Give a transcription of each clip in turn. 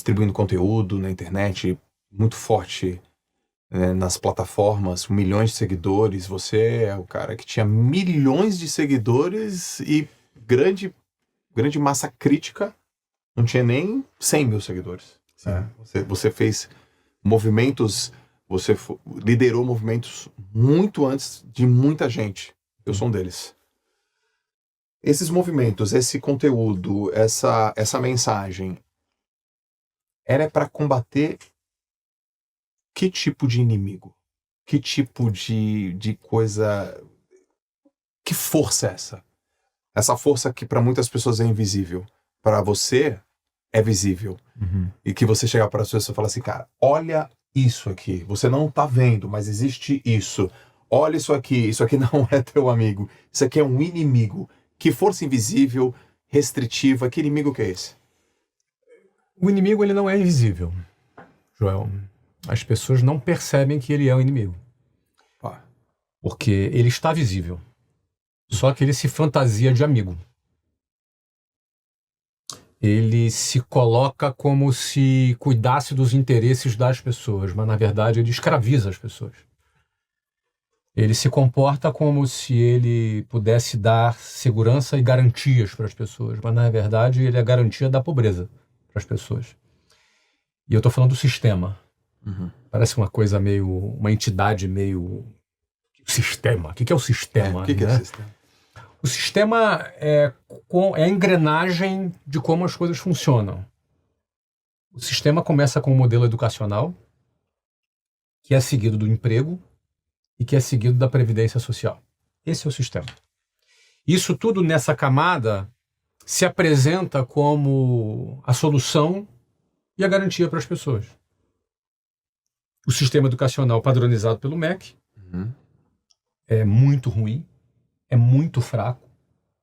distribuindo conteúdo na internet, muito forte, nas plataformas, milhões de seguidores. Você é o cara que tinha milhões de seguidores e grande massa crítica, não tinha nem 100 mil seguidores. Você fez movimentos, liderou movimentos muito antes de muita gente. Eu sou um deles. Esses movimentos, esse conteúdo, essa mensagem, era para combater que tipo de inimigo? Que tipo de coisa... Que força é essa? Essa força que para muitas pessoas é invisível. Para você, é visível. Uhum. E que você chegar para as pessoas e falar assim, cara, olha isso aqui. Você não tá vendo, mas existe isso. Olha isso aqui não é teu amigo. Isso aqui é um inimigo. Que força invisível, restritiva, que inimigo que é esse? O inimigo, ele não é invisível, Joel. As pessoas não percebem que ele é um inimigo. Porque ele está visível. Só que ele se fantasia de amigo. Ele se coloca como se cuidasse dos interesses das pessoas, mas na verdade ele escraviza as pessoas. Ele se comporta como se ele pudesse dar segurança e garantias para as pessoas, mas na verdade ele é a garantia da pobreza para as pessoas. E eu estou falando do sistema. Uhum. Parece uma coisa meio... uma entidade meio... Sistema. O que é o sistema? O que é o sistema? O sistema é a engrenagem de como as coisas funcionam. O sistema começa com um modelo educacional, que é seguido do emprego e que é seguido da previdência social. Esse é o sistema. Isso tudo nessa camada se apresenta como a solução e a garantia para as pessoas. O sistema educacional padronizado pelo MEC é muito ruim, é muito fraco,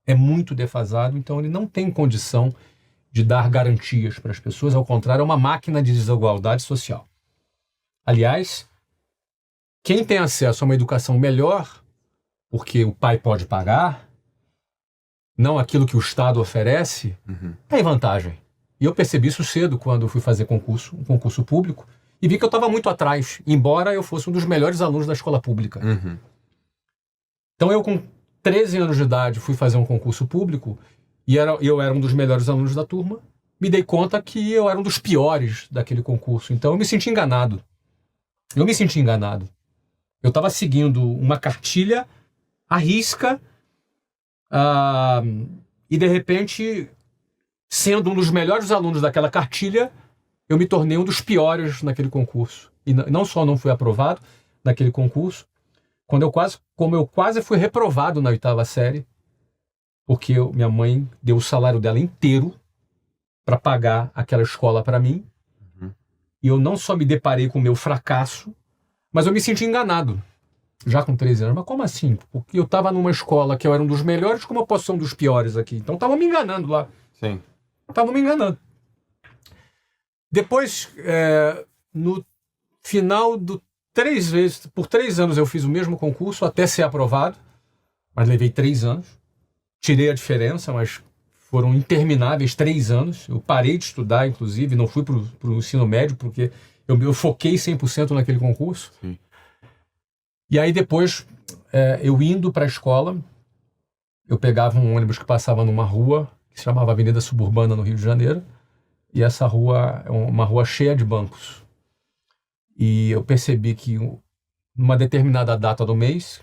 é muito defasado, então ele não tem condição de dar garantias para as pessoas, ao contrário, é uma máquina de desigualdade social. Aliás, quem tem acesso a uma educação melhor, porque o pai pode pagar, não aquilo que o Estado oferece, tem vantagem. E eu percebi isso cedo quando fui fazer um concurso público, e vi que eu estava muito atrás, embora eu fosse um dos melhores alunos da escola pública. Então eu, com 13 anos de idade, fui fazer um concurso público, e eu era um dos melhores alunos da turma. Me dei conta que eu era um dos piores daquele concurso. Então eu me senti enganado. Eu estava seguindo uma cartilha à risca, e de repente, sendo um dos melhores alunos daquela cartilha, eu me tornei um dos piores naquele concurso. E não só não fui aprovado naquele concurso, como eu quase fui reprovado na 8ª série, porque minha mãe deu o salário dela inteiro para pagar aquela escola para mim, e eu não só me deparei com o meu fracasso, mas eu me senti enganado, já com 13 anos. Mas como assim? Porque eu estava numa escola que eu era um dos melhores, como eu posso ser um dos piores aqui? Então estava me enganando lá. Sim. Estava me enganando. Depois, no final por 3 anos eu fiz o mesmo concurso até ser aprovado, mas levei 3 anos. Tirei a diferença, mas foram intermináveis 3 anos. Eu parei de estudar, inclusive, não fui para o ensino médio, porque eu foquei 100% naquele concurso. Sim. E aí depois, eu indo para a escola, eu pegava um ônibus que passava numa rua, que se chamava Avenida Suburbana, no Rio de Janeiro, e essa rua é uma rua cheia de bancos. E eu percebi que, numa determinada data do mês,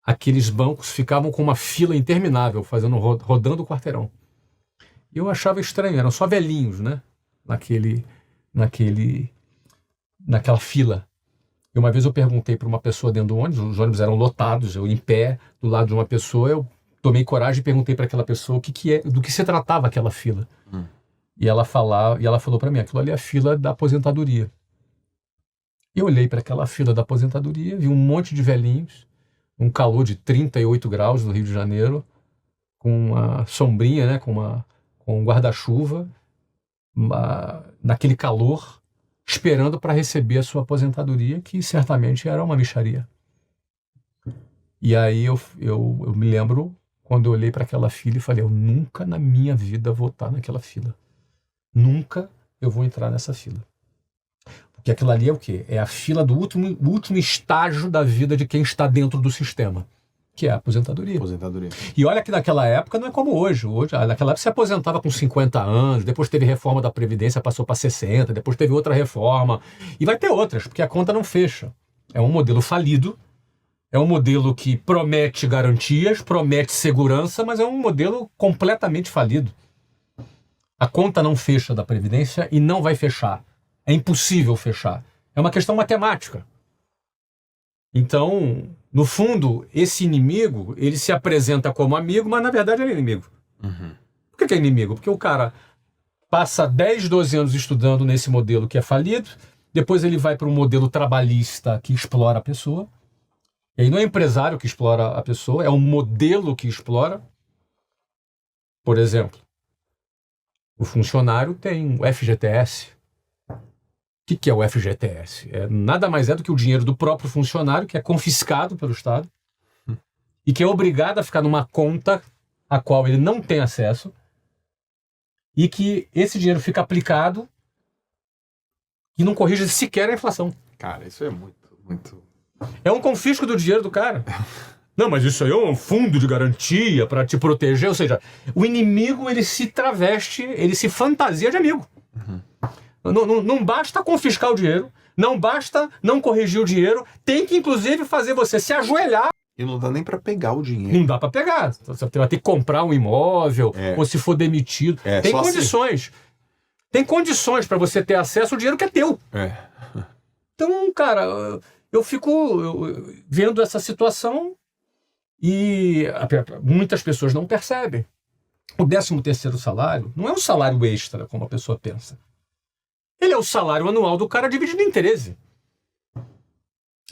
aqueles bancos ficavam com uma fila interminável, rodando o quarteirão. E eu achava estranho, eram só velhinhos, né? Naquela fila. E uma vez eu perguntei para uma pessoa dentro do ônibus, os ônibus eram lotados, eu em pé, do lado de uma pessoa, eu tomei coragem e perguntei para aquela pessoa do que se tratava aquela fila. E ela falou para mim, aquilo ali é a fila da aposentadoria. Eu olhei para aquela fila da aposentadoria, vi um monte de velhinhos, um calor de 38 graus no Rio de Janeiro, com uma sombrinha, né, com um guarda-chuva, naquele calor, esperando para receber a sua aposentadoria, que certamente era uma mixaria. E aí eu me lembro, quando eu olhei para aquela fila e falei, eu nunca na minha vida vou estar naquela fila. Nunca eu vou entrar nessa fila. Porque aquilo ali é o quê? É a fila do último estágio da vida de quem está dentro do sistema, que é a aposentadoria. E olha que naquela época não é como hoje. Naquela época você aposentava com 50 anos, depois teve reforma da Previdência, passou para 60, depois teve outra reforma. E vai ter outras, porque a conta não fecha. É um modelo falido, é um modelo que promete garantias, promete segurança, mas é um modelo completamente falido. A conta não fecha da Previdência e não vai fechar. É impossível fechar. É uma questão matemática. Então, no fundo, esse inimigo, ele se apresenta como amigo, mas na verdade ele é inimigo. Por que é inimigo? Porque o cara passa 10, 12 anos estudando nesse modelo que é falido, depois ele vai para um modelo trabalhista que explora a pessoa. E aí não é o empresário que explora a pessoa, é um modelo que explora. Por exemplo, o funcionário tem o FGTS. O que é o FGTS? Nada mais é do que o dinheiro do próprio funcionário, que é confiscado pelo Estado, e que é obrigado a ficar numa conta a qual ele não tem acesso, e que esse dinheiro fica aplicado e não corrige sequer a inflação. Cara, isso é muito... É um confisco do dinheiro do cara. Não, mas isso aí é um fundo de garantia para te proteger. Ou seja, o inimigo, ele se traveste, ele se fantasia de amigo. Não basta confiscar o dinheiro, não basta não corrigir o dinheiro, tem que inclusive fazer você se ajoelhar. E não dá nem para pegar o dinheiro. Não dá para pegar. Você vai ter que comprar um imóvel, ou se for demitido. Tem condições. Assim. Tem condições para você ter acesso ao dinheiro que é teu. Então, cara, eu fico vendo essa situação e muitas pessoas não percebem. O 13º salário não é um salário extra, como a pessoa pensa. Ele é o salário anual do cara dividido em 13.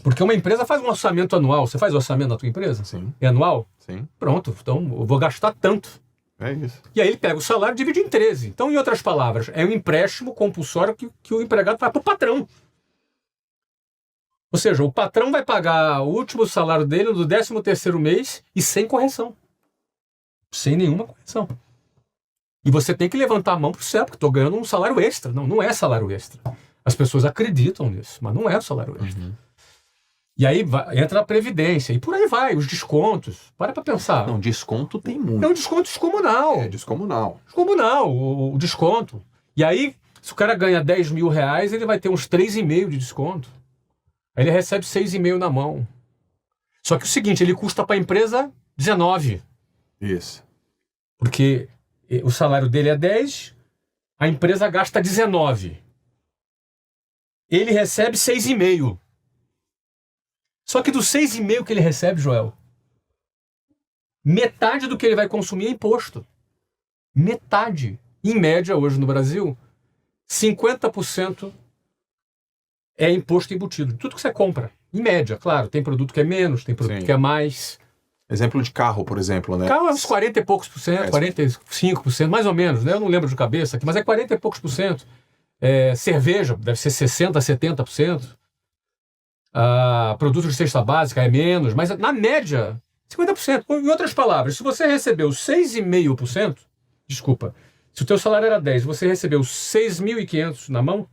Porque uma empresa faz um orçamento anual. Você faz orçamento na tua empresa? Sim. É anual? Sim. Pronto, então eu vou gastar tanto. É isso. E aí ele pega o salário e divide em 13. Então, em outras palavras, é um empréstimo compulsório que o empregado faz para o patrão. Ou seja, o patrão vai pagar o último salário dele do 13º mês e sem correção. Sem nenhuma correção. E você tem que levantar a mão para o céu, porque estou ganhando um salário extra. Não é salário extra. As pessoas acreditam nisso, mas não é salário extra. E aí entra a Previdência, e por aí vai, os descontos. Para pensar. Não, desconto tem muito. É um desconto descomunal. É descomunal. Descomunal, o desconto. E aí, se o cara ganha 10 mil reais, ele vai ter uns 3,5 de desconto. Aí ele recebe 6,5 na mão. Só que é o seguinte, ele custa para a empresa 19. Isso. Porque o salário dele é 10, a empresa gasta 19. Ele recebe 6,5. Só que dos 6,5 que ele recebe, Joel, metade do que ele vai consumir é imposto. Metade. Em média, hoje no Brasil, 50% é imposto embutido. Tudo que você compra. Em média, claro. Tem produto que é menos, tem produto que é mais. Exemplo de carro, por exemplo, né? Carro é uns 40 e poucos por cento, 45%, mais ou menos, né? Eu não lembro de cabeça aqui, mas é 40 e poucos por cento. Cerveja deve ser 60%, 70%. Produtos de cesta básica é menos, mas na média, 50%. Em outras palavras, se você recebeu 6,5%, desculpa, se o teu salário era 10, você recebeu 6.500 na mão,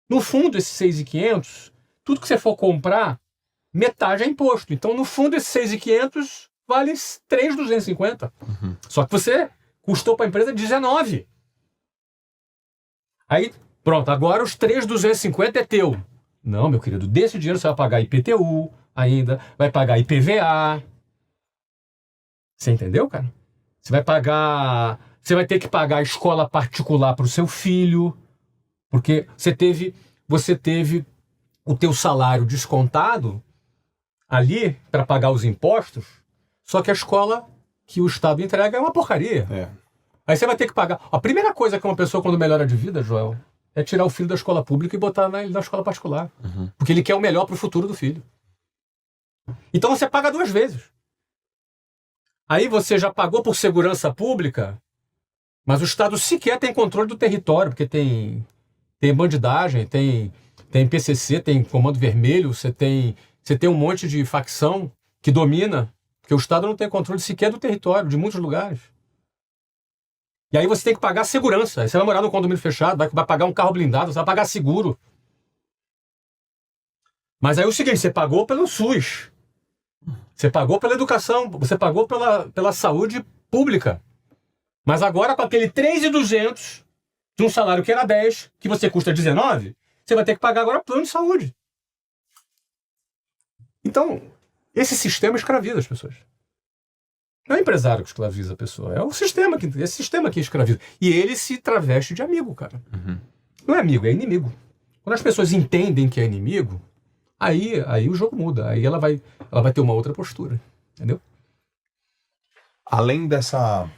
no fundo, esses 6.500, tudo que você for comprar, metade é imposto. Então, no fundo, esses 6.500 vale 3.250. Só que você custou para a empresa 19. Aí, pronto, agora os 3.250 é teu. Não, meu querido, desse dinheiro você vai pagar IPTU ainda, vai pagar IPVA. Você entendeu, cara? Você vai ter que pagar a escola particular para o seu filho, porque você teve o teu salário descontado ali para pagar os impostos, só que a escola que o Estado entrega é uma porcaria. Aí você vai ter que pagar. A primeira coisa que uma pessoa, quando melhora de vida, Joel, é tirar o filho da escola pública e botar na escola particular. Porque ele quer o melhor para o futuro do filho. Então você paga 2 vezes. Aí você já pagou por segurança pública, mas o Estado sequer tem controle do território, porque tem bandidagem, tem PCC, tem Comando Vermelho, você tem um monte de facção que domina, porque o Estado não tem controle sequer do território, de muitos lugares. E aí você tem que pagar segurança. Aí você vai morar num condomínio fechado, vai pagar um carro blindado, você vai pagar seguro. Mas aí é o seguinte, você pagou pelo SUS. Você pagou pela educação, você pagou pela saúde pública. Mas agora com aquele 3.200 de um salário que era 10, que você custa 19, você vai ter que pagar agora plano de saúde. Então, esse sistema escraviza as pessoas. Não é o empresário que escraviza a pessoa, é esse sistema que escraviza. E ele se traveste de amigo, cara. Uhum. Não é amigo, é inimigo. Quando as pessoas entendem que é inimigo, aí o jogo muda. Aí ela vai ter uma outra postura. Entendeu? Além dessa